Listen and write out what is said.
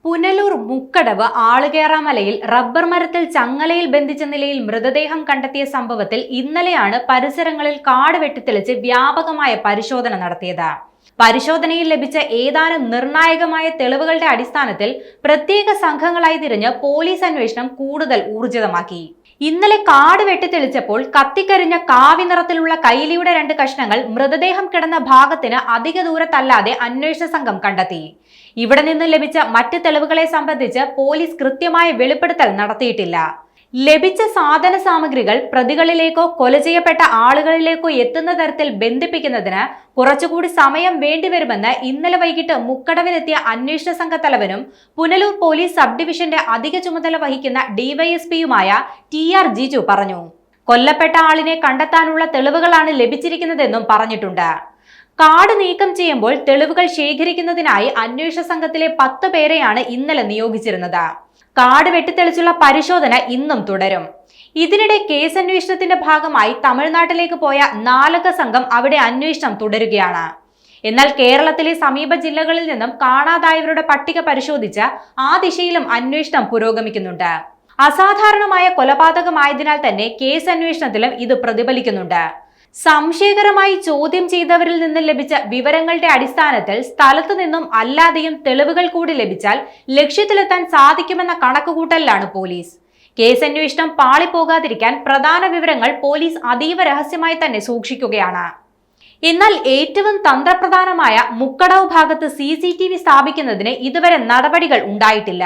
Punalur Mukkadavu ആളുകേറാമലയിൽ rubber മരത്തിൽ ചങ്ങലയിൽ ബന്ധിച്ച നിലയിൽ മൃതദേഹം കണ്ടെത്തിയ സംഭവത്തിൽ ഇന്നലെയാണ് പരിസരങ്ങളിൽ കാട് വെട്ടിത്തെളിച്ച് വ്യാപകമായ പരിശോധന നടത്തിയത്. പരിശോധനയിൽ ലഭിച്ച ഏതാനും നിർണായകമായ തെളിവുകളുടെ അടിസ്ഥാനത്തിൽ പ്രത്യേക സംഘങ്ങളായി തിരിഞ്ഞ് പോലീസ് അന്വേഷണം കൂടുതൽ ഊർജിതമാക്കി. ഇന്നലെ കാട് വെട്ടിത്തെളിച്ചപ്പോൾ കത്തിക്കരിഞ്ഞ കാവി നിറത്തിലുള്ള കൈലിയുടെ 2 കഷ്ണങ്ങൾ മൃതദേഹം കിടന്ന ഭാഗത്തിന് അധിക ദൂരത്തല്ലാതെ അന്വേഷണ സംഘം കണ്ടെത്തി. ഇവിടെ നിന്ന് ലഭിച്ച മറ്റ് തെളിവുകളെ സംബന്ധിച്ച് പോലീസ് കൃത്യമായ വെളിപ്പെടുത്തൽ നടത്തിയിട്ടില്ല. ലഭിച്ച സാധന സാമഗ്രികൾ പ്രതികളിലേക്കോ കൊല ചെയ്യപ്പെട്ട ആളുകളിലേക്കോ എത്തുന്ന തരത്തിൽ ബന്ധിപ്പിക്കുന്നതിന് കുറച്ചുകൂടി സമയം വേണ്ടിവരുമെന്ന് ഇന്നലെ വൈകിട്ട് മുക്കടവിലെത്തിയ അന്വേഷണ സംഘ തലവനും പുനലൂർ പോലീസ് സബ് ഡിവിഷന്റെ അധിക ചുമതല വഹിക്കുന്ന ഡിവൈഎസ്പിയുമായ TR ജിജു പറഞ്ഞു. കൊല്ലപ്പെട്ട ആളിനെ കണ്ടെത്താനുള്ള തെളിവുകളാണ് ലഭിച്ചിരിക്കുന്നതെന്നും പറഞ്ഞിട്ടുണ്ട്. കാട് നീക്കം ചെയ്യുമ്പോൾ തെളിവുകൾ ശേഖരിക്കുന്നതിനായി അന്വേഷണ സംഘത്തിലെ 10 പേരെയാണ് ഇന്നലെ നിയോഗിച്ചിരുന്നത്. കാട് വെട്ടിത്തെളിച്ചുള്ള പരിശോധന ഇന്നും തുടരും. ഇതിനിടെ കേസന്വേഷണത്തിന്റെ ഭാഗമായി തമിഴ്നാട്ടിലേക്ക് പോയ 4 സംഘം അവിടെ അന്വേഷണം തുടരുകയാണ്. എന്നാൽ കേരളത്തിലെ സമീപ ജില്ലകളിൽ നിന്നും കാണാതായവരുടെ പട്ടിക പരിശോധിച്ച് ആ ദിശയിലും അന്വേഷണം പുരോഗമിക്കുന്നുണ്ട്. അസാധാരണമായ കൊലപാതകമായതിനാൽ തന്നെ കേസന്വേഷണത്തിലും ഇത് പ്രതിഫലിക്കുന്നുണ്ട്. സംശയകരമായി ചോദ്യം ചെയ്തവരിൽ നിന്ന് ലഭിച്ച വിവരങ്ങളുടെ അടിസ്ഥാനത്തിൽ സ്ഥലത്തു നിന്നും അല്ലാതെയും തെളിവുകൾ കൂടി ലഭിച്ചാൽ ലക്ഷ്യത്തിലെത്താൻ സാധിക്കുമെന്ന കണക്കുകൂട്ടലിലാണ് പോലീസ്. കേസന്വേഷണം പാളിപ്പോകാതിരിക്കാൻ പ്രധാന വിവരങ്ങൾ പോലീസ് അതീവ രഹസ്യമായി തന്നെ സൂക്ഷിക്കുകയാണ്. എന്നാൽ ഏറ്റവും തന്ത്രപ്രധാനമായ മുക്കടവ് ഭാഗത്ത് CCTV സ്ഥാപിക്കുന്നതിന് ഇതുവരെ നടപടികൾ ഉണ്ടായിട്ടില്ല.